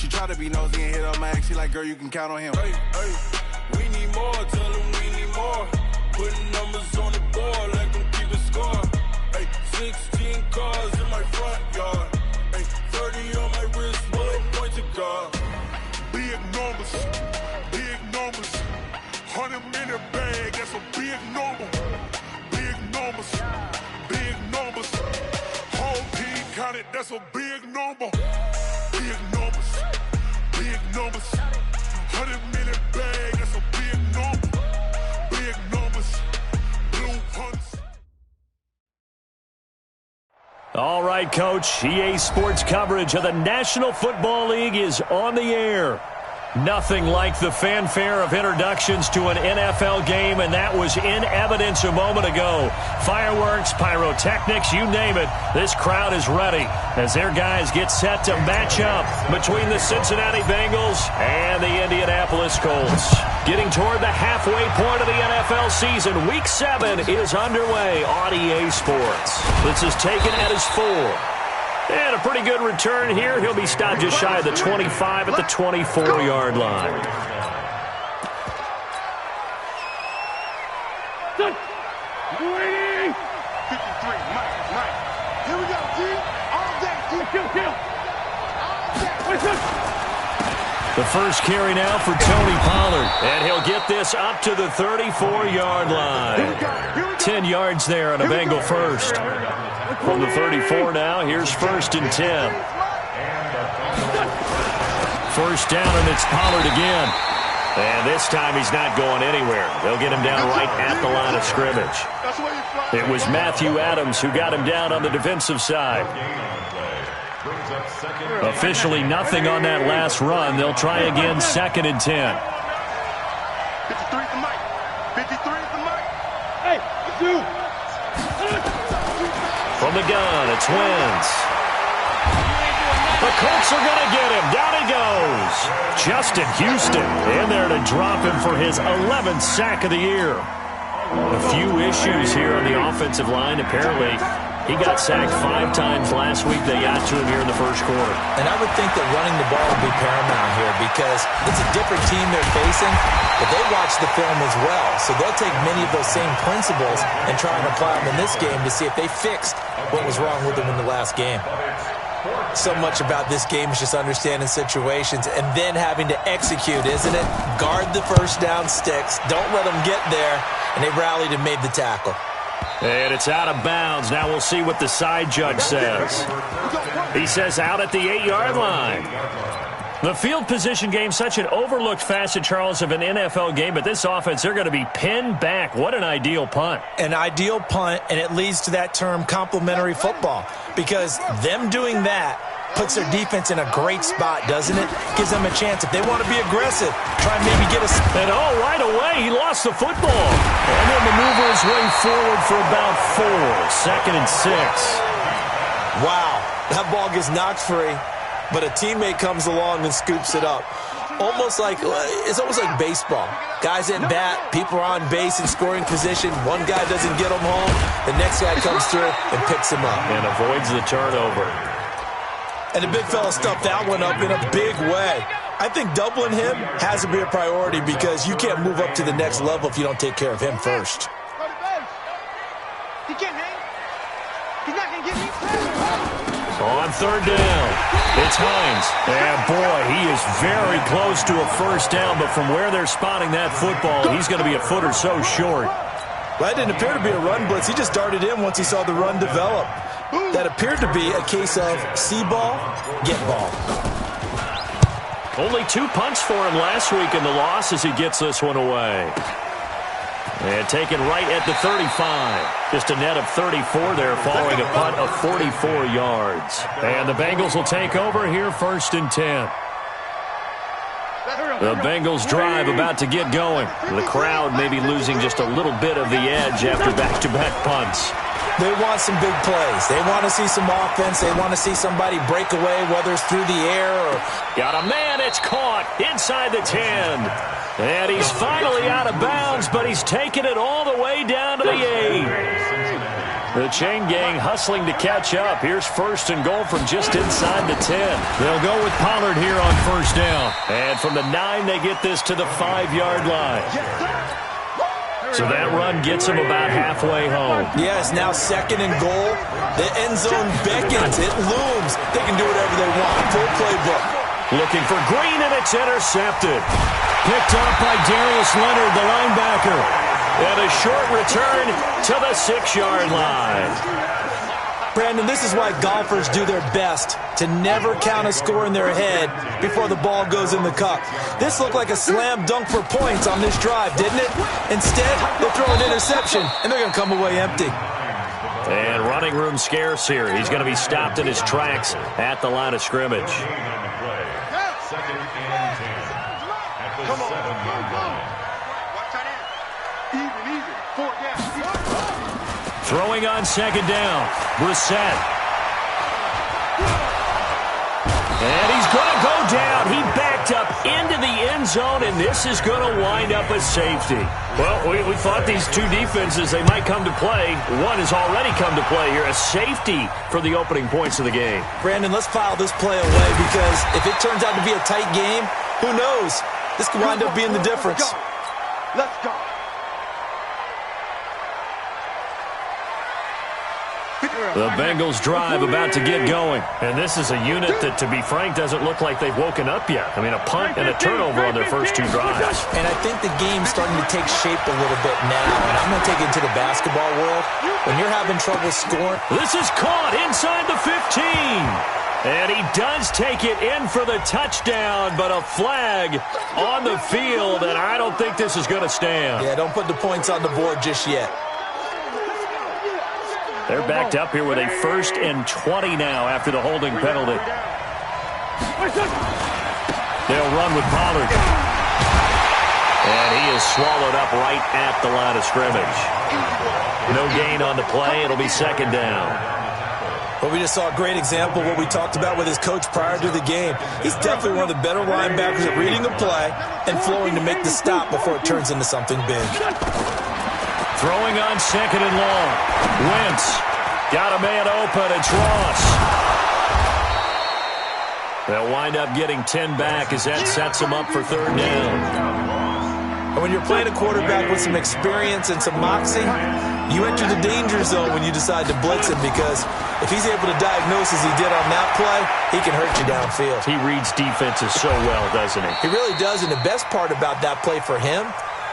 She try to be nosy and hit up my ex. She like, girl, you can count on him. Hey, hey, we need more. Tell them we need more. Putting numbers on the board, let them keep it score. Hey, 16 cars in my front yard. Hey, 30 on my wrist, one point to guard. Big numbers, 100-minute bag, that's a big number. Big numbers, whole team counted, that's a big number. Big numbers, 100-minute bag, that's a big number. Big numbers, blue hunts. All right, Coach, EA Sports coverage of the National Football League is on the air. Nothing like the fanfare of introductions to an NFL game, and that was in evidence a moment ago. Fireworks, pyrotechnics, you name it. This crowd is ready as their guys get set to match up between the Cincinnati Bengals and the Indianapolis Colts. Getting toward the halfway point of the NFL season, Week 7 is underway on EA Sports. This is taken at his 4. And a pretty good return here. He'll be stopped just shy of the 25 at the 24-yard line. Waiting. 53, Mike. Here we go, G. All day, G. Kill. The first carry now for Tony Pollard. And he'll get this up to the 34-yard line. 10 yards there on a Bengal first. From the 34 now, here's 1st and 10. First down, and it's Pollard again. And this time he's not going anywhere. They'll get him down right at the line of scrimmage. It was Matthew Adams who got him down on the defensive side. Officially nothing on that last run. They'll try again, 2nd and 10. 53 for Mike. 53 for Mike. Hey, dude. From the gun, it's Wentz. The Colts are going to get him. Down he goes. Justin Houston in there to drop him for his 11th sack of the year. A few issues here on the offensive line. Apparently, he got sacked 5 times last week. They got to him here in the first quarter. And I would think that running the ball would be paramount here because it's a different team they're facing, but they watch the film as well. So they'll take many of those same principles and try and apply them in this game to see if they fixed what was wrong with them in the last game. So much about this game is just understanding situations and then having to execute, isn't it? Guard the first down sticks. Don't let them get there. And they rallied and made the tackle. And it's out of bounds. Now we'll see what the side judge says. He says out at the 8-yard line. The field position game, such an overlooked facet, Charles, of an NFL game, but this offense, they're going to be pinned back. What an ideal punt. An ideal punt, and it leads to that term complementary football, because them doing that puts their defense in a great spot, doesn't it? Gives them a chance. If they want to be aggressive, try and maybe get a... And right away, he lost the football. And then maneuver his way forward for about 4. 2nd and 6. Wow, that ball gets knocked free. But a teammate comes along and scoops it up. It's almost like baseball. Guys at bat, people are on base in scoring position. One guy doesn't get them home. The next guy comes through and picks him up. And avoids the turnover. And the big fella stuffed that one up in a big way. I think doubling him has to be a priority because you can't move up to the next level if you don't take care of him first. He can't hang. He's not going to get me. On 3rd down, it's Hines. And, boy, he is very close to a first down, but from where they're spotting that football, he's going to be a foot or so short. That didn't appear to be a run blitz. He just darted in once he saw the run develop. That appeared to be a case of see ball, get ball. Only 2 punts for him last week in the loss as he gets this one away. And taken right at the 35. Just a net of 34 there following a punt of 44 yards. And the Bengals will take over here 1st and 10. The Bengals drive about to get going. The crowd may be losing just a little bit of the edge after back-to-back punts. They want some big plays. They want to see some offense. They want to see somebody break away, whether it's through the air or... Got a man. It's caught inside the 10. And he's finally out of bounds, but he's taken it all the way down to the 8. The chain gang hustling to catch up. Here's first and goal from just inside the 10. They'll go with Pollard here on first down. And from the 9, they get this to the 5-yard line. So that run gets them about halfway home. Yes, now second and goal. The end zone beckons. It looms. They can do whatever they want. Full playbook. Looking for Green, and it's intercepted. Picked up by Darius Leonard, the linebacker. And a short return to the 6-yard line. Brandon, this is why golfers do their best to never count a score in their head before the ball goes in the cup. This looked like a slam dunk for points on this drive, didn't it? Instead, they throw an interception, and they're going to come away empty. And running room scarce here. He's going to be stopped in his tracks at the line of scrimmage. Second and 10. At the 7-yard line. Throwing on second down. Brissett. And he's going to go down. He backed up into the end zone, and this is going to wind up a safety. Well, we thought these two defenses, they might come to play. One has already come to play here. A safety for the opening points of the game. Brandon, let's file this play away because if it turns out to be a tight game, who knows? This could wind up being the difference. Let's go. The Bengals drive about to get going. And this is a unit that, to be frank, doesn't look like they've woken up yet. I mean, a punt and a turnover on their first two drives. And I think the game's starting to take shape a little bit now. And I'm going to take it into the basketball world. When you're having trouble scoring. This is caught inside the 15. And he does take it in for the touchdown, but a flag on the field, and I don't think this is going to stand. Yeah, don't put the points on the board just yet. They're backed up here with a 1st and 20 now after the holding penalty. They'll run with Pollard. And he is swallowed up right at the line of scrimmage. No gain on the play. It'll be second down. But we just saw a great example of what we talked about with his coach prior to the game. He's definitely one of the better linebackers at reading the play and flowing to make the stop before it turns into something big. Throwing on second and long. Wentz got a man open. It's Ross. They'll wind up getting 10 back as that sets them up for third down. And when you're playing a quarterback with some experience and some moxie, you enter the danger zone when you decide to blitz him because if he's able to diagnose as he did on that play, he can hurt you downfield. He reads defenses so well, doesn't he? He really does, and the best part about that play for him,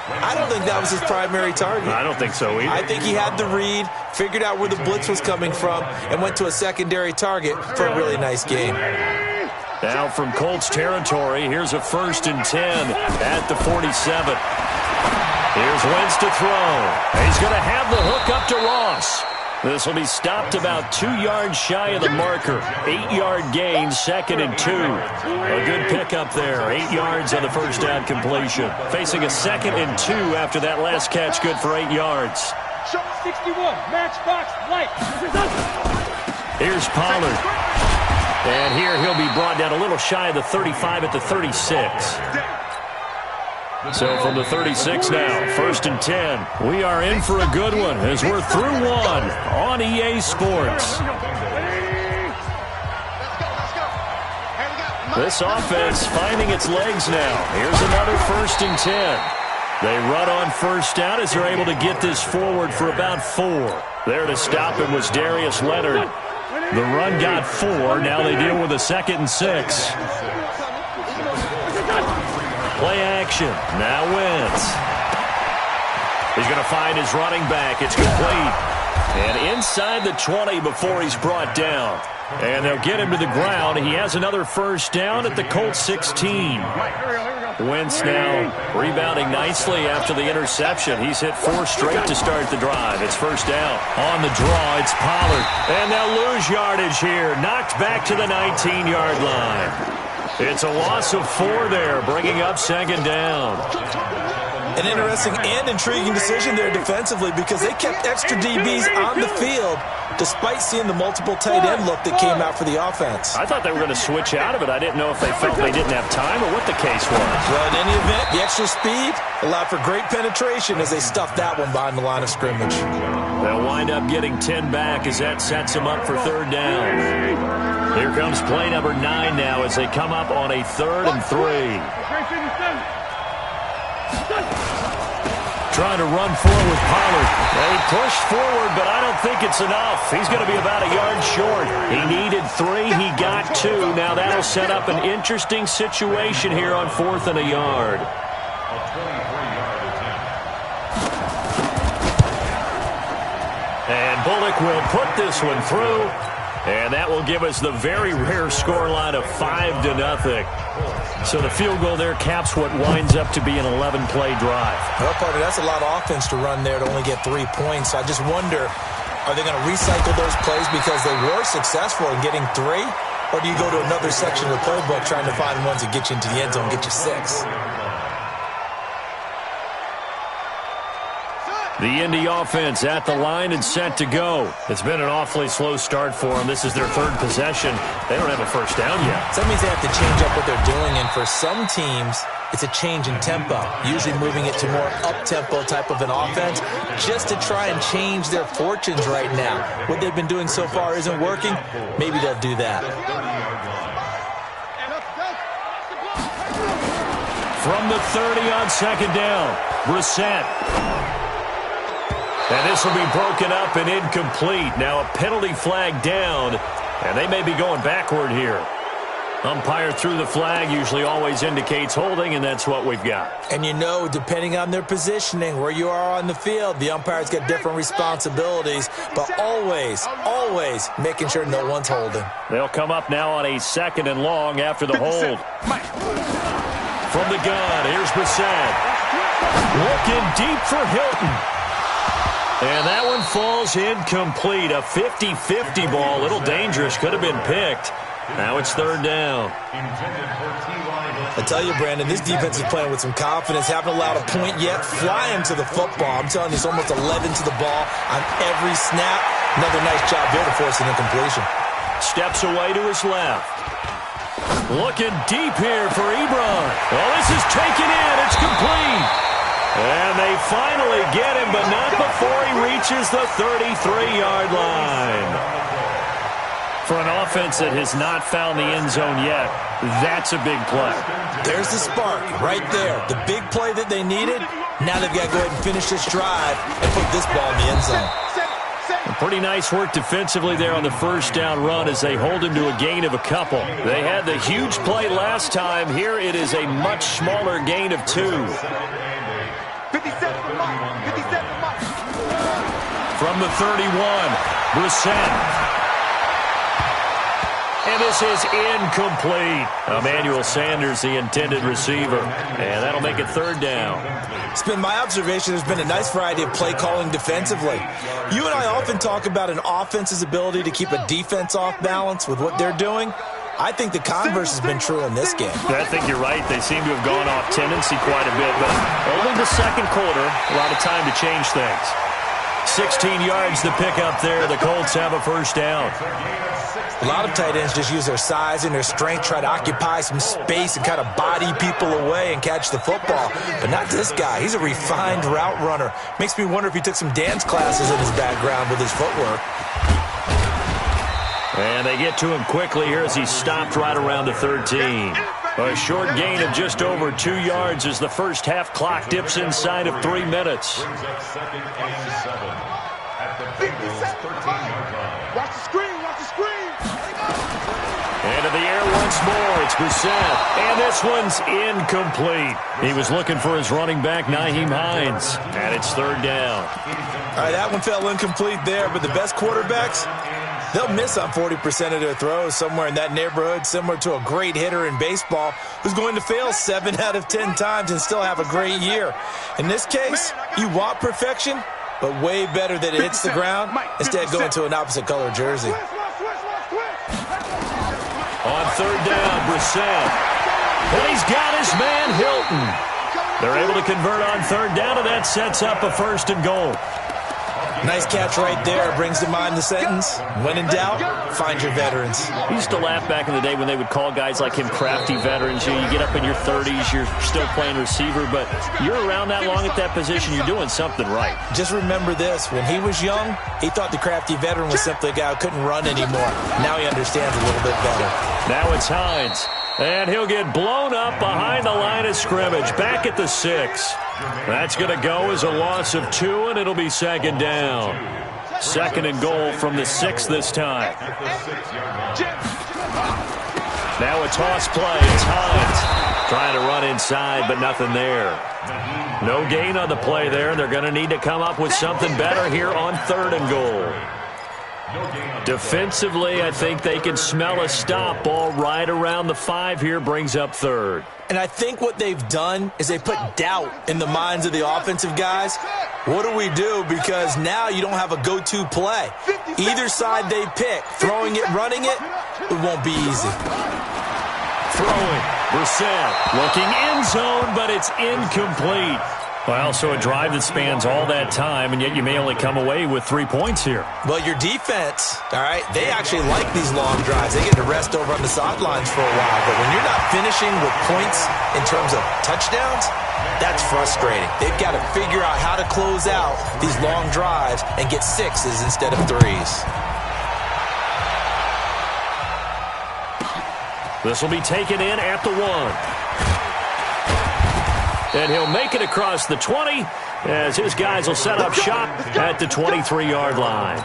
I don't think that was his primary target. I don't think so either. I think he had the read, figured out where the blitz was coming from, and went to a secondary target for a really nice game. Now from Colts territory, here's a 1st and 10 at the 47. Here's Wentz to throw. He's going to have the hook up to Ross. This will be stopped about 2 yards shy of the marker. 8-yard gain, 2nd and 2. A good pickup there. 8 yards on the first down completion. Facing a 2nd and 2 after that last catch, good for 8 yards. Show 61, matchbox light. Here's Pollard. And here he'll be brought down a little shy of the 35 at the 36. So from the 36 now, 1st and 10. We are in for a good one as we're through one on EA Sports. This offense finding its legs now. Here's another 1st and 10. They run on first down as they're able to get this forward for about 4. There to stop him was Darius Leonard. The run got 4. Now they deal with a 2nd and 6. Play action. Now Wentz. He's going to find his running back. It's complete. And inside the 20 before he's brought down. And they'll get him to the ground. He has another first down at the Colts 16. Wentz now rebounding nicely after the interception. He's hit 4 straight to start the drive. It's first down. On the draw, it's Pollard. And they'll lose yardage here. Knocked back to the 19-yard line. It's a loss of 4 there, bringing up second down. An interesting and intriguing decision there defensively because they kept extra DBs on the field despite seeing the multiple tight end look that came out for the offense. I thought they were going to switch out of it. I didn't know if they felt they didn't have time or what the case was. Well, in any event, the extra speed allowed for great penetration as they stuffed that one behind the line of scrimmage. They'll wind up getting 10 back as that sets them up for third down. Here comes play number 9 now as they come up on a 3rd and 3. Trying to run forward with Pollard. They push forward, but I don't think it's enough. He's going to be about a yard short. He needed 3. He got 2. Now that'll set up an interesting situation here on 4th and a yard. And Bullock will put this one through. And that will give us the very rare scoreline of 5-0. So the field goal there caps what winds up to be an 11-play drive. Well, partner, that's a lot of offense to run there to only get 3 points. I just wonder, are they going to recycle those plays because they were successful in getting 3? Or do you go to another section of the playbook trying to find ones that get you into the end zone and get you 6? The Indy offense at the line and set to go. It's been an awfully slow start for them. This is their 3rd possession. They don't have a first down yet. So that means they have to change up what they're doing, and for some teams, it's a change in tempo, usually moving it to more up-tempo type of an offense just to try and change their fortunes right now. What they've been doing so far isn't working. Maybe they'll do that. From the 30 on 2nd down, Brissett. And this will be broken up and incomplete. Now a penalty flag down, and they may be going backward here. Umpire threw the flag, usually always indicates holding, and that's what we've got. And you know, depending on their positioning, where you are on the field, the umpire's got different responsibilities, but always, always making sure no one's holding. They'll come up now on a 2nd and long after the hold. From the gun, here's Brissett. Looking deep for Hilton. And that one falls incomplete. A 50-50 ball. A little dangerous. Could have been picked. Now it's 3rd down. I tell you, Brandon, this defense is playing with some confidence. Haven't allowed a point yet. Flying to the football. I'm telling you, it's almost 11 to the ball on every snap. Another nice job there to force an incompletion. Steps away to his left. Looking deep here for Ebron. Well, this is taken in. It's complete. And they finally get him, but not before he reaches the 33-yard line. For an offense that has not found the end zone yet, that's a big play. There's the spark right there. The big play that they needed. Now they've got to go ahead and finish this drive and put this ball in the end zone. Pretty nice work defensively there on the 1st down run as they hold him to a gain of a couple. They had the huge play last time. Here it is a much smaller gain of 2. 57 for Mike. 57 for Mike. From the 31, Brissett. And this is incomplete. Emmanuel Sanders, the intended receiver. And that'll make it 3rd down. It's been my observation there's been a nice variety of play calling defensively. You and I often talk about an offense's ability to keep a defense off balance with what they're doing. I think the converse has been true in this game. I think you're right. They seem to have gone off tendency quite a bit, but only the 2nd quarter, a lot of time to change things. 16 yards to pick up there. The Colts have a 1st down. A lot of tight ends just use their size and their strength, try to occupy some space and kind of body people away and catch the football. But not this guy. He's a refined route runner. Makes me wonder if he took some dance classes in his background with his footwork. And they get to him quickly here as he stopped right around the 13. A short gain of just over 2 yards as the first half clock dips inside of 3 minutes. Watch the screen. Watch the screen. Into the air once more. It's Brissett. And this one's incomplete. He was looking for his running back, Nyheim Hines. And it's 3rd down. All right, that one fell incomplete there, but the best quarterbacks, they'll miss on 40% of their throws, somewhere in that neighborhood, similar to a great hitter in baseball who's going to fail 7 out of 10 times and still have a great year. In this case, you want perfection, but way better that it hits the ground instead of going to an opposite color jersey. On 3rd down, Brissett. And he's got his man, Hilton. They're able to convert on third down, and that sets up a 1st and goal. Nice catch right there. Brings to mind the sentence, when in doubt, find your veterans. We used to laugh back in the day when they would call guys like him crafty veterans. You get up in your 30s, you're still playing receiver, but you're around that long at that position, you're doing something right. Just remember this. When he was young, he thought the crafty veteran was simply a guy who couldn't run anymore. Now he understands a little bit better. Now it's Hines. And he'll get blown up behind the line of scrimmage, back at the 6. That's going to go as a loss of 2, and it'll be 2nd down. 2nd and goal from the 6 this time. Now a toss play. It's Hines trying to run inside, but nothing there. No gain on the play there. They're going to need to come up with something better here on 3rd and goal. Defensively, I think they can smell a stop. Ball right around the 5 here, brings up 3rd. And I think what they've done is they put doubt in the minds of the offensive guys. What do we do? Because now you don't have a go-to play. Either side they pick, throwing it, running it, it won't be easy. Throwing. Brissett looking end zone, but it's incomplete. Well, so a drive that spans all that time, and yet you may only come away with 3 points here. Well, your defense, all right, they actually like these long drives. They get to rest over on the sidelines for a while. But when you're not finishing with points in terms of touchdowns, that's frustrating. They've got to figure out how to close out these long drives and get 6s instead of 3s. This will be taken in at the 1. And he'll make it across the 20 as his guys will set up shop at the 23-yard line.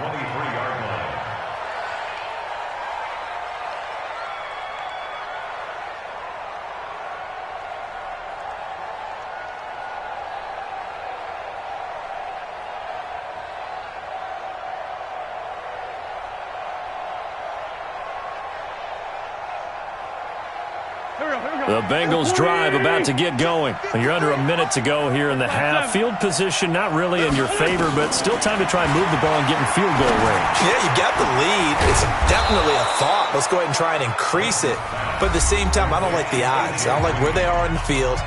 The Bengals drive about to get going. You're under a minute to go here in the half. Field position not really in your favor, but still time to try and move the ball and get in field goal range. Yeah, you got the lead. It's definitely a thought. Let's go ahead and try and increase it. But at the same time, I don't like the odds. I don't like where they are in the field.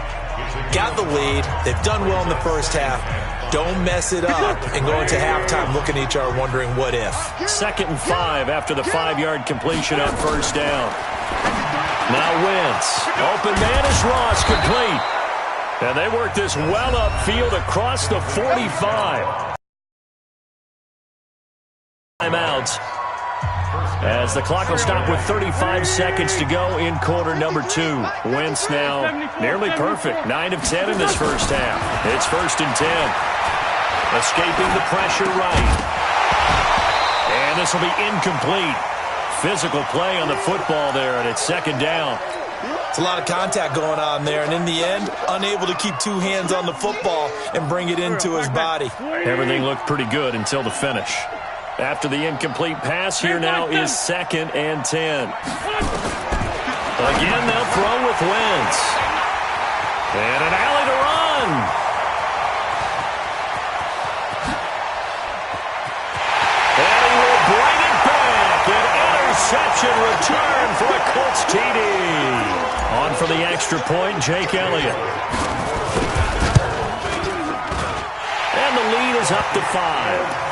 Got the lead. They've done well in the first half. Don't mess it up and go into halftime looking at each other wondering what if. 2nd and 5 after the 5-yard completion on 1st down. Now Wentz. Open man is Ross, complete. And they work this well upfield across the 45. Timeouts. As the clock will stop with 35 seconds to go in quarter number 2. Wentz now nearly perfect. 9 of 10 in this first half. It's 1st and 10. Escaping the pressure right. And this will be incomplete. Physical play on the football there, and it's 2nd down. It's a lot of contact going on there, and in the end, unable to keep 2 hands on the football and bring it into his body. Everything looked pretty good until the finish. After the incomplete pass, here now is 2nd and 10. Again, they'll throw with Wentz. And an alley to run. Interception return for a Colts TD. On for the extra point, Jake Elliott. And the lead is up to 5.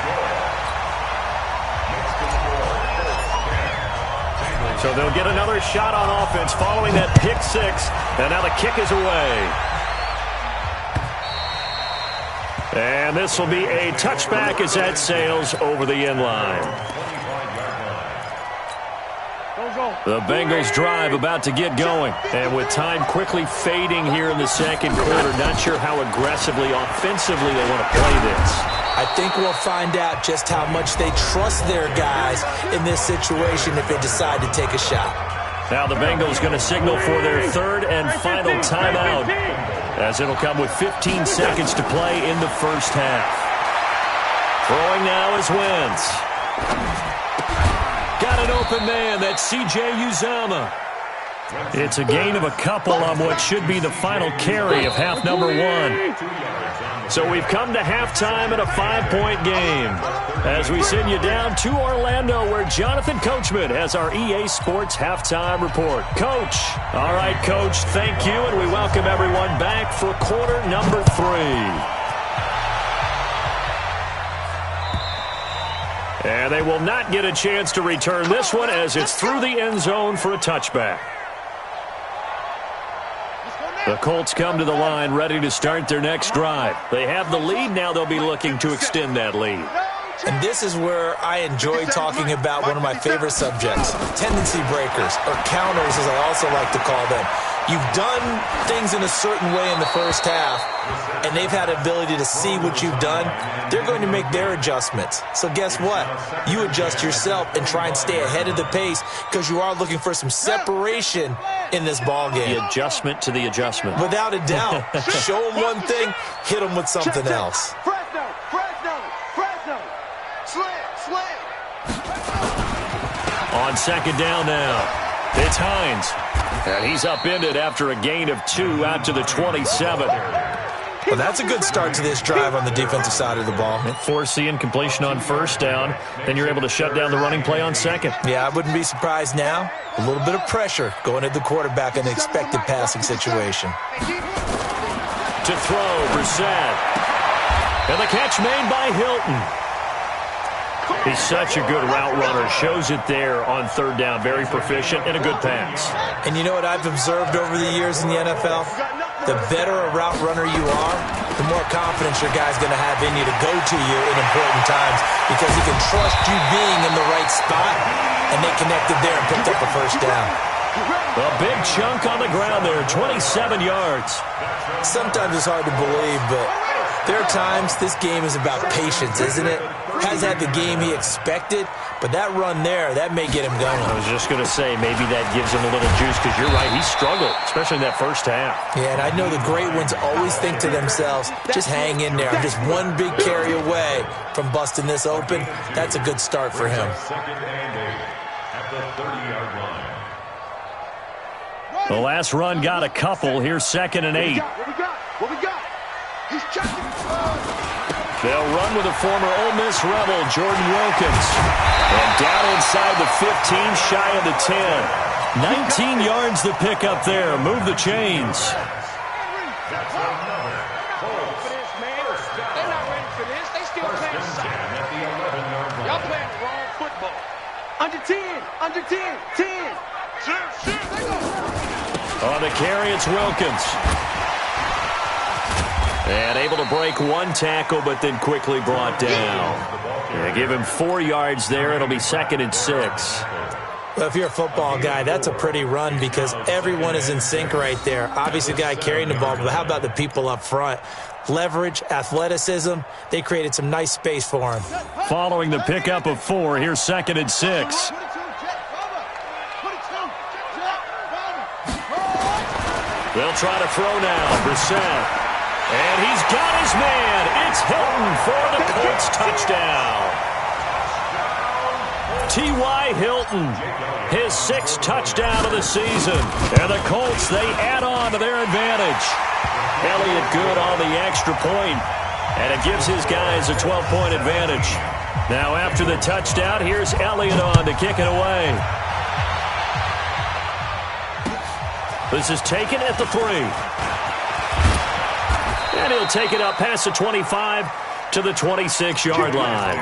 So they'll get another shot on offense following that pick 6. And now the kick is away. And this will be a touchback as that sails over the end line. The Bengals drive about to get going. And with time quickly fading here in the 2nd quarter, not sure how aggressively, offensively they want to play this. I think we'll find out just how much they trust their guys in this situation if they decide to take a shot. Now the Bengals going to signal for their 3rd and final timeout, as it'll come with 15 seconds to play in the first half. Throwing now is Wentz. Got an open man. That's C.J. Uzomah. It's a gain of a couple on what should be the final carry of half number 1. So we've come to halftime in a 5-point game as we send you down to Orlando where Jonathan Coachman has our EA Sports Halftime Report. Coach. All right, Coach, thank you, and we welcome everyone back for quarter number 3. And they will not get a chance to return this one as it's through the end zone for a touchback. The Colts come to the line ready to start their next drive. They have the lead. Now they'll be looking to extend that lead. And this is where I enjoy talking about one of my favorite subjects, tendency breakers, or counters as I also like to call them. You've done things in a certain way in the first half, and they've had the ability to see what you've done. They're going to make their adjustments. So guess what? You adjust yourself and try and stay ahead of the pace because you are looking for some separation in this ball game. The adjustment to the adjustment. Without a doubt. Show them one thing, hit them with something else. On second down now, it's Hines. And he's upended after a gain of 2 out to the 27. Well, that's a good start to this drive on the defensive side of the ball. Force the incompletion on first down. Then you're able to shut down the running play on second. Yeah, I wouldn't be surprised now. A little bit of pressure going at the quarterback in an expected passing situation. To throw, Brissett. And the catch made by Hilton. He's such a good route runner. Shows it there on third down. Very proficient and a good pass. And you know what I've observed over the years in the NFL? The better a route runner you are, the more confidence your guy's going to have in you to go to you in important times because he can trust you being in the right spot, and they connected there and picked up a first down. A big chunk on the ground there, 27 yards. Sometimes it's hard to believe, but there are times this game is about patience, isn't it? Has had the game he expected, but that run there, that may get him going. I was just going to say, maybe that gives him a little juice because you're right, he struggled, especially in that first half. Yeah, and I know the great ones always think to themselves, just hang in there. I'm just one big carry away from busting this open. That's a good start for him. The last run got a couple. Here's 2nd and 8. What we got? He's checking. They'll run with a former Ole Miss Rebel, Jordan Wilkins. And down inside the 15, shy of the 10. 19 yards to pick up there. Move the chains. They're not ready for this. They still playing soccer. Y'all playing the wrong football. Under 10. Under 10. 10. On the carry, it's Wilkins. And able to break one tackle, but then quickly brought down. They give him 4 yards there. It'll be 2nd and 6. Well, if you're a football guy, that's a pretty run because everyone is in sync right there. Obviously, the guy carrying the ball, but how about the people up front? Leverage, athleticism, they created some nice space for him. Following the pickup of 4, here's 2nd and 6. They'll try to throw now. Brissett. And he's got his man. It's Hilton for the Colts touchdown. T.Y. Hilton, his 6th touchdown of the season. And the Colts, they add on to their advantage. Elliott good on the extra point, and it gives his guys a 12-point advantage. Now after the touchdown, here's Elliott on to kick it away. This is taken at the 3. And he'll take it up past the 25 to the 26-yard line.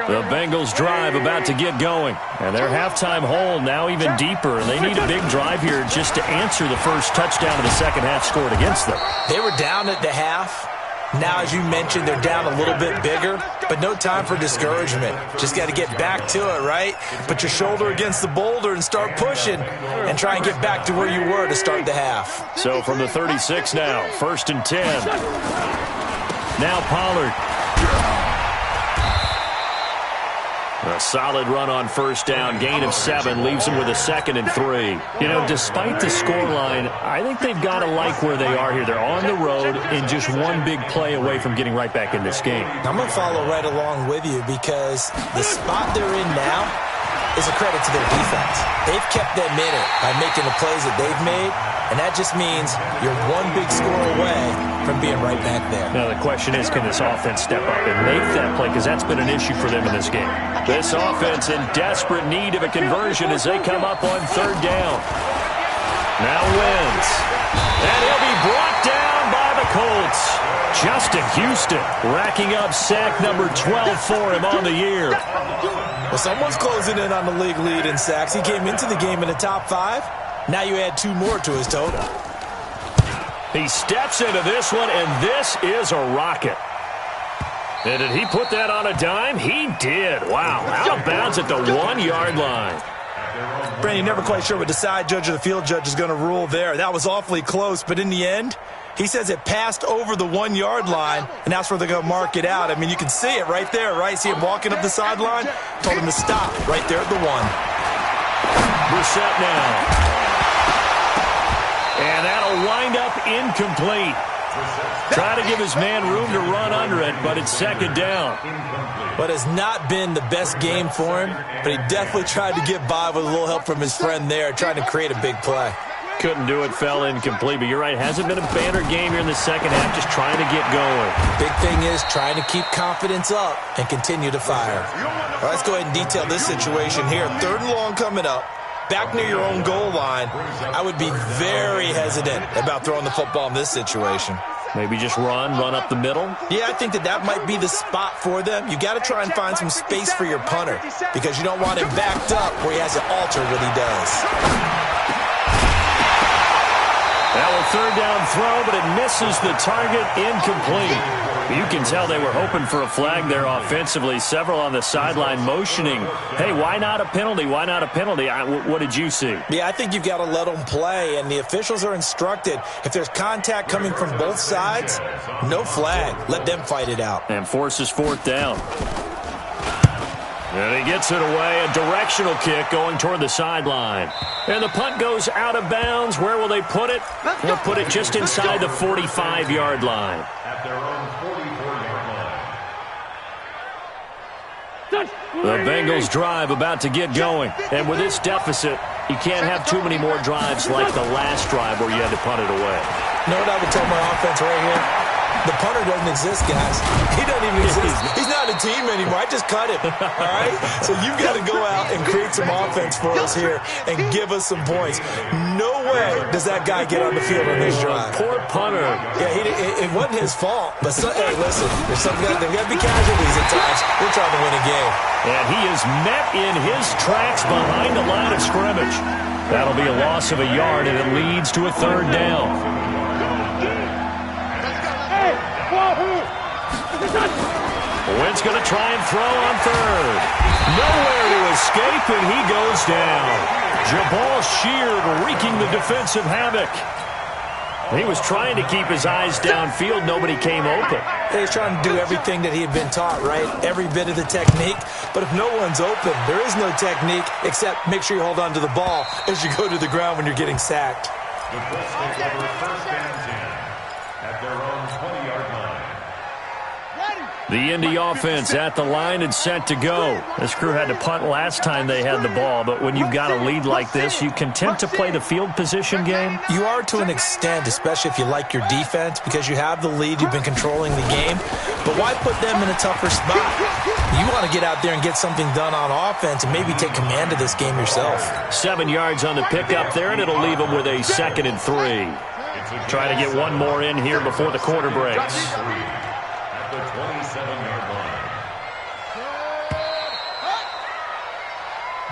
The Bengals drive about to get going. And their halftime hole now even deeper. And they need a big drive here just to answer the first touchdown of the second half scored against them. They were down at the half. Now, as you mentioned, they're down a little bit bigger, but no time for discouragement. Just got to get back to it, right? Put your shoulder against the boulder and start pushing and try and get back to where you were to start the half. So from the 36 now, 1st and 10. Now Pollard. A solid run on first down, gain of 7, leaves them with a 2nd and 3. You know, despite the scoreline, I think they've got to like where they are here. They're on the road and just one big play away from getting right back in this game. I'm going to follow right along with you because the spot they're in now is a credit to their defense. They've kept them in it by making the plays that they've made, and that just means you're one big score away from being right back there. Now the question is, can this offense step up and make that play? Because that's been an issue for them in this game. This offense in desperate need of a conversion as they come up on third down. Now wins. And he'll be brought down by the Colts. Justin Houston racking up sack number 12 for him on the year. Well, someone's closing in on the league lead in sacks. He came into the game in the top 5. Now you add 2 more to his total. He steps into this one, and this is a rocket. And did he put that on a dime? He did. Wow, out of bounds at the 1-yard line. Brandon, you're never quite sure what the side judge or the field judge is going to rule there. That was awfully close, but in the end, he says it passed over the 1-yard line, and that's where they're going to mark it out. I mean, you can see it right there, right? See him walking up the sideline? Told him to stop right there at the 1. Brissett now. And that'll wind up incomplete. Try to give his man room to run under it, but it's second down. But it's not been the best game for him, but he definitely tried to get by with a little help from his friend there, trying to create a big play. Couldn't do it, fell incomplete, but you're right. Hasn't been a banner game here in the second half, just trying to get going. Big thing is trying to keep confidence up and continue to fire. All right, let's go ahead and detail this situation here. 3rd and long coming up. Back near your own goal line, I would be very hesitant about throwing the football in this situation. Maybe just run up the middle? Yeah, I think that might be the spot for them. You got to try and find some space for your punter because you don't want him backed up where he has to alter what he does. That was 3rd down throw, but it misses the target, incomplete. You can tell they were hoping for a flag there offensively. Several on the sideline motioning, hey, why not a penalty? Why not a penalty? What did you see? Yeah, I think you've got to let them play, and the officials are instructed, if there's contact coming from both sides, no flag. Let them fight it out. And forces 4th down. And he gets it away, a directional kick going toward the sideline. And the punt goes out of bounds. Where will they put it? They'll put it just inside the 45-yard line. At their own 44-yard line. The Bengals drive about to get going. And with this deficit, you can't have too many more drives like the last drive where you had to punt it away. You know what I would tell my offense right here? The punter doesn't exist, guys. He doesn't even exist. He's not a team anymore. I just cut him, all right? So you've got to go out and create some offense for us here and give us some points. No way does that guy get on the field on this drive. Poor punter. Yeah, it wasn't his fault. But, hey, listen, there's got to be casualties at times. We're trying to win a game. And he is met in his tracks behind the line of scrimmage. That'll be a loss of a yard, and it leads to a 3rd down. Wentz going to try and throw on 3rd. Nowhere to escape, and he goes down. Jabal Sheard wreaking the defensive havoc. He was trying to keep his eyes downfield. Nobody came open. He's trying to do everything that he had been taught, right? Every bit of the technique. But if no one's open, there is no technique except make sure you hold on to the ball as you go to the ground when you're getting sacked. The Colts take over 1st and 10 at their own 20-yard line. The Indy offense at the line and set to go. This crew had to punt last time they had the ball, but when you've got a lead like this, you content to play the field position game? You are to an extent, especially if you like your defense, because you have the lead, you've been controlling the game. But why put them in a tougher spot? You want to get out there and get something done on offense and maybe take command of this game yourself. 7 yards on the pickup there, and it'll leave them with a 2nd and 3. Try to get one more in here before the quarter breaks. At the 27-yard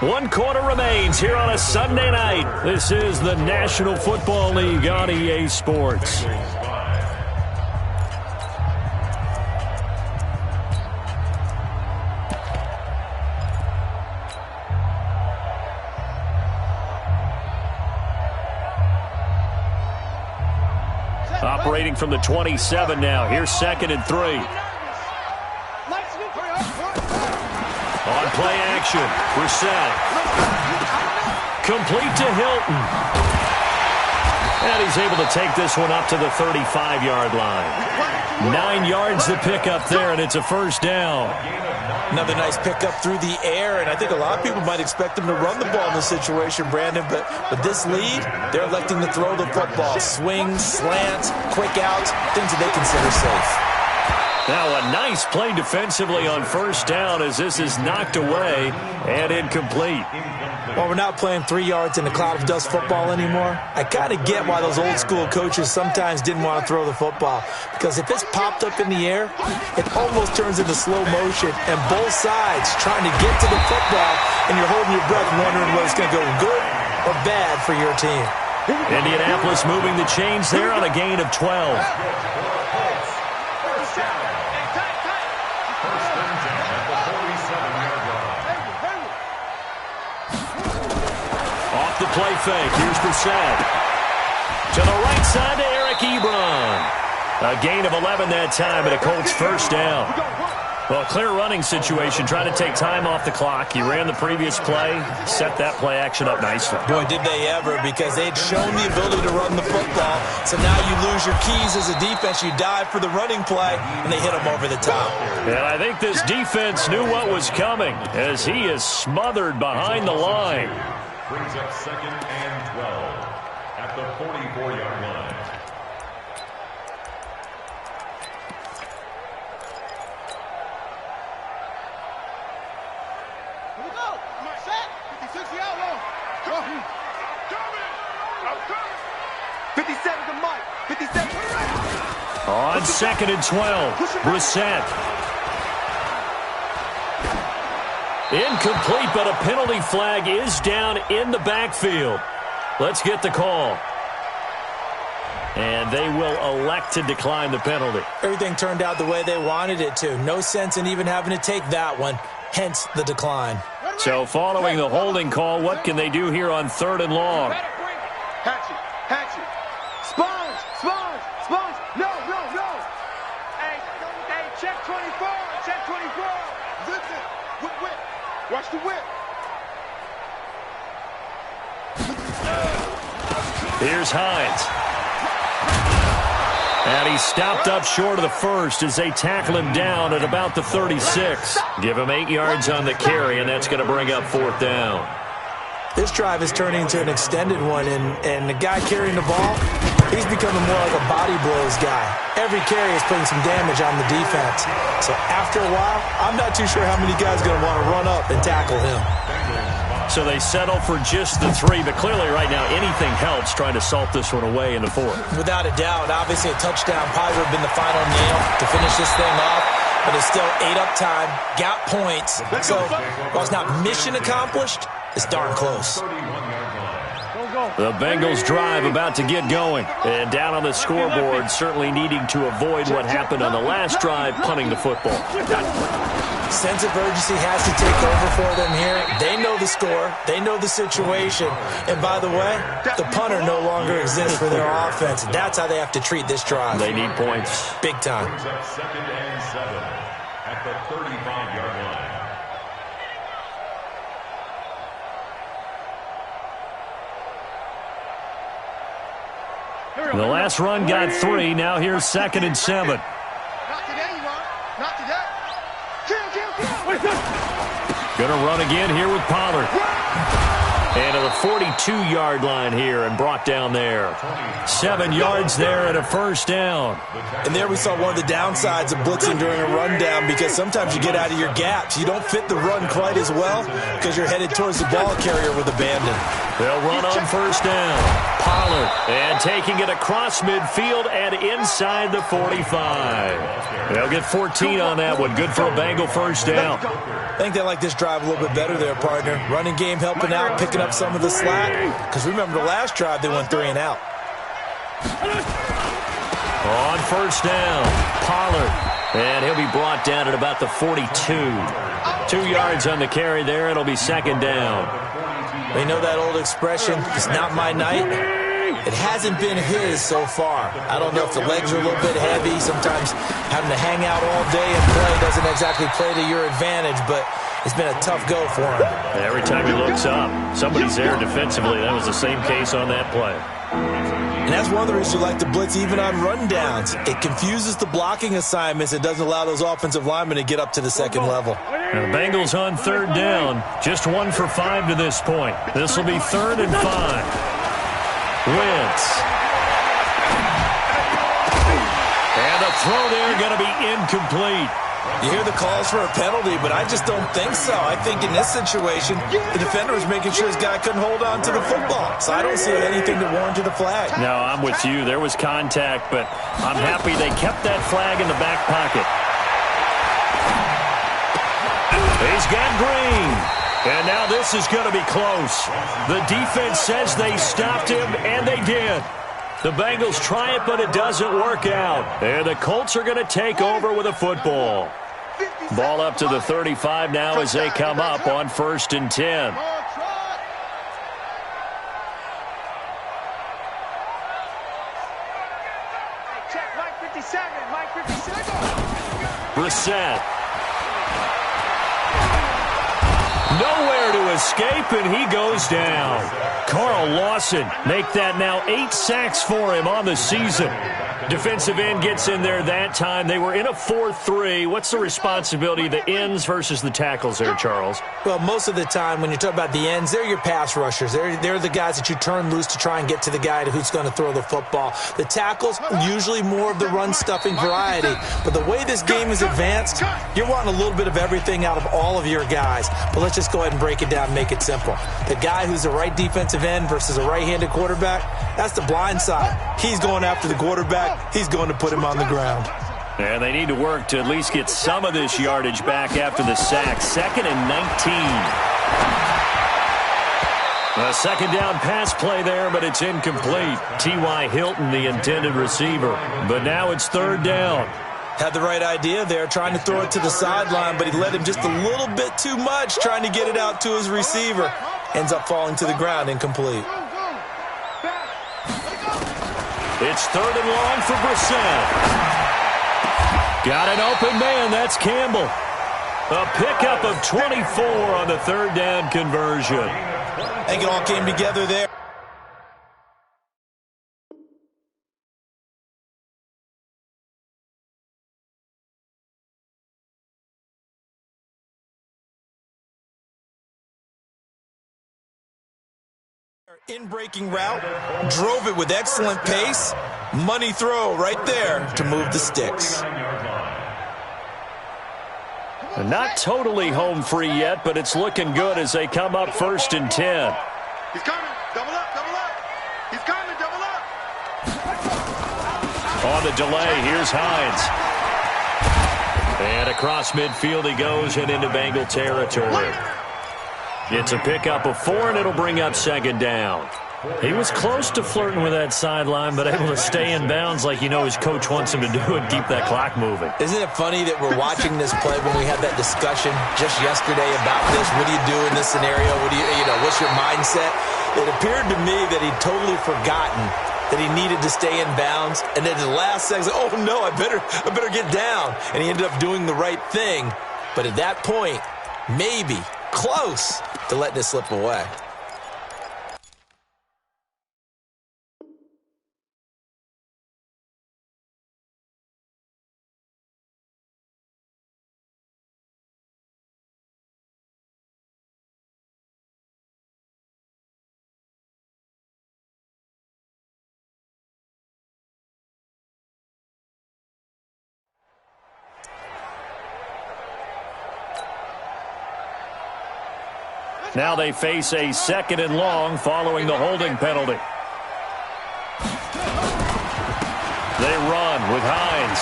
line. 1 quarter remains here on a Sunday night. This is the National Football League on EA Sports. Operating from the 27 now. Here's 2nd and 3. On play action, Brissett. Complete to Hilton. And he's able to take this one up to the 35-yard line. 9 yards to pick up there, and it's a 1st down. Another nice pickup through the air, and I think a lot of people might expect him to run the ball in this situation, Brandon, but with this lead, they're electing to throw the football. Swings, slants, quick outs, things that they consider safe. Now a nice play defensively on first down as this is knocked away and incomplete. Well, we're not playing 3 yards in a cloud of dust football anymore. I kind of get why those old school coaches sometimes didn't want to throw the football, because if it's popped up in the air, it almost turns into slow motion, and both sides trying to get to the football, and you're holding your breath wondering whether it's going to go good or bad for your team. Indianapolis moving the chains there on a gain of 12. Off the play fake. Here's Brissett. To the right side to Eric Ebron. A gain of 11 that time and a Colts first down. Well, clear running situation, trying to take time off the clock. He ran the previous play, set that play action up nicely. Boy, did they ever, because they'd shown the ability to run the football. So now you lose your keys as a defense. You dive for the running play, and they hit him over the top. And I think this defense knew what was coming as he is smothered behind the line. Brings up 2nd and 12 at the 44-yard line. Here we go. Set. 56 out long. Coming. I'm coming. 57 to Mike. 57. On 2nd and 12, Brissett. Incomplete, but a penalty flag is down in the backfield. Let's get the call. And they will elect to decline the penalty. Everything turned out the way they wanted it to. No sense in even having to take that one, hence the decline. So following the holding call, what can they do here on 3rd and long? Hatchet. Hatchet. Sponge. Sponge. Sponge. No, no, no. Hey, check 24. Check 24. Zip it. Whip. Watch the whip. Here's Hines. And he stopped up short of the first as they tackle him down at about the 36. Give him 8 yards on the carry, and that's going to bring up 4th down. This drive is turning into an extended one, and the guy carrying the ball, he's becoming more like a body blows guy. Every carry is putting some damage on the defense. So after a while, I'm not too sure how many guys are going to want to run up and tackle him. So they settle for just the 3, but clearly right now anything helps trying to salt this one away in the 4th. Without a doubt, obviously a touchdown probably would have been the final nail to finish this thing off, but it's still 8 up time, got points. So while it's not mission accomplished, it's darn close. The Bengals drive about to get going. And down on the scoreboard, certainly needing to avoid what happened on the last drive, punting the football. Sense of urgency has to take over for them here. They know the score. They know the situation. And by the way, the punter no longer exists for their offense. That's how they have to treat this drive. They need points. Big time. 2nd and 7 at the 35-yard line. The last run got 3. Now here's 2nd and 7. Not today, Ron. Not today. Kill. Gonna run again here with Pollard. And to the 42-yard line here and brought down there. 7 yards there and a first down. And there we saw one of the downsides of blitzing during a rundown, because sometimes you get out of your gaps. You don't fit the run quite as well because you're headed towards the ball carrier with abandon. They'll run on first down. Pollard, and taking it across midfield and inside the 45. They'll get 14 on that one. Good for a Bengal first down. I think they like this drive a little bit better there, partner. Running game helping out, picking up some of the slack. Because remember the last drive, they went 3 and out. On first down, Pollard. And he'll be brought down at about the 42. 2 yards on the carry there. It'll be 2nd down. They know that old expression, it's not my night. It hasn't been his so far. I don't know if the legs are a little bit heavy. Sometimes having to hang out all day and play doesn't exactly play to your advantage, but It's been a tough go for him. Every time he looks up, somebody's there defensively. That was the same case on that play. And that's one of the reasons you like to blitz even on rundowns. It confuses the blocking assignments. It doesn't allow those offensive linemen to get up to the second level. Now the Bengals on third down. Just 1 for 5 to this point. This will be 3rd and 5. Wentz. And the throw there going to be incomplete. You hear the calls for a penalty, but I just don't think so. I think in this situation, the defender was making sure his guy couldn't hold on to the football. So I don't see anything to warrant a flag. No, I'm with you. There was contact, but I'm happy they kept that flag in the back pocket. He's got Green. And now this is going to be close. The defense says they stopped him, and they did. The Bengals try it, but it doesn't work out. And the Colts are going to take over with a football. Ball up to the 35 now as they come up on 1st and 10. Check, Mike 57, Mike 57. Brissett. Nowhere to escape, and he goes down. Carl Lawson make that now 8 sacks for him on the season. Defensive end gets in there that time. They were in a 4-3. What's the responsibility of the ends versus the tackles there, Charles? Well, most of the time when you talk about the ends, they're your pass rushers. They're the guys that you turn loose to try and get to the guy who's going to throw the football. The tackles, usually more of the run-stuffing variety. But the way this game is advanced, you're wanting a little bit of everything out of all of your guys. But let's just go ahead and break it down and make it simple. The guy who's the right defensive end versus a right-handed quarterback, that's the blind side. He's going after the quarterback. He's going to put him on the ground. And they need to work to at least get some of this yardage back after the sack. 2nd and 19. A second down pass play there, but it's incomplete. T.Y. Hilton, the intended receiver. But now it's 3rd down. Had the right idea there, trying to throw it to the sideline, but he led him just a little bit too much, trying to get it out to his receiver. Ends up falling to the ground, incomplete. It's 3rd and long for Brissett. Got an open man. That's Campbell. A pickup of 24 on the 3rd down conversion. I think it all came together there. In-breaking route, drove it with excellent pace. Money throw right there to move the sticks. Not totally home free yet, but it's looking good as they come up 1st and 10. He's coming. Double up, double up. He's coming, double up. On the delay, here's Hines. And across midfield he goes and into Bengal territory. It's a pickup of 4, and it'll bring up 2nd down. He was close to flirting with that sideline, but able to stay in bounds like you know his coach wants him to do and keep that clock moving. Isn't it funny that we're watching this play when we had that discussion just yesterday about this? What do you do in this scenario? What do you know, what's your mindset? It appeared to me that he'd totally forgotten that he needed to stay in bounds, and then the last second, oh no, I better get down. And he ended up doing the right thing. But at that point, maybe close to letting this slip away. Now they face a 2nd and long following the holding penalty. They run with Hines.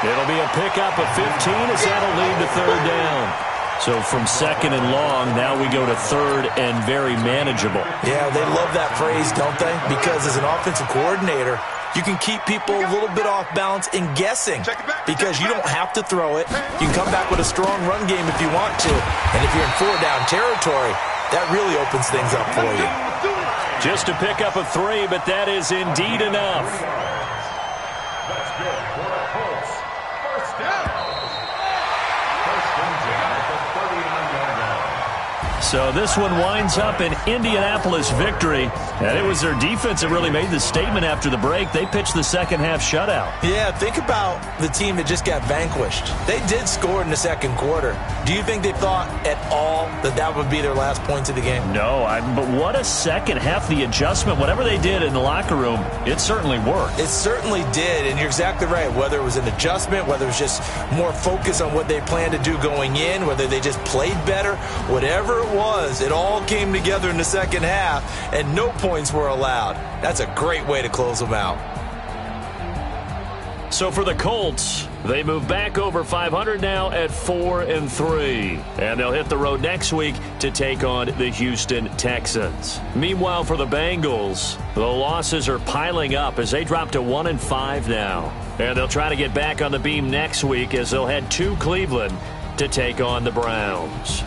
It'll be a pickup of 15 as that'll lead to 3rd down. So from 2nd and long, now we go to 3rd and very manageable. Yeah, they love that phrase, don't they? Because as an offensive coordinator, you can keep people a little bit off balance in guessing because you don't have to throw it. You can come back with a strong run game if you want to. And if you're in 4-down territory, that really opens things up for you. Just a pickup of 3, but that is indeed enough. That's good for the Colts. 1st down. So this one winds up an Indianapolis victory. And it was their defense that really made the statement after the break. They pitched the second half shutout. Yeah, think about the team that just got vanquished. They did score in the second quarter. Do you think they thought at all that that would be their last points of the game? No, but what a second half. The adjustment, whatever they did in the locker room, it certainly worked. It certainly did, and you're exactly right. Whether it was an adjustment, whether it was just more focus on what they planned to do going in, whether they just played better, whatever it was, it all came together in the second half, and no points were allowed. That's a great way to close them out. So for the Colts, they move back over 500 now at 4-3. And they'll hit the road next week to take on the Houston Texans. Meanwhile, for the Bengals, the losses are piling up as they drop to 1-5 now. And they'll try to get back on the beam next week as they'll head to Cleveland to take on the Browns.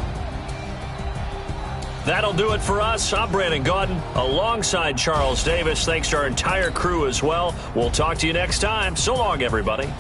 That'll do it for us. I'm Brandon Gaudin alongside Charles Davis. Thanks to our entire crew as well. We'll talk to you next time. So long, everybody.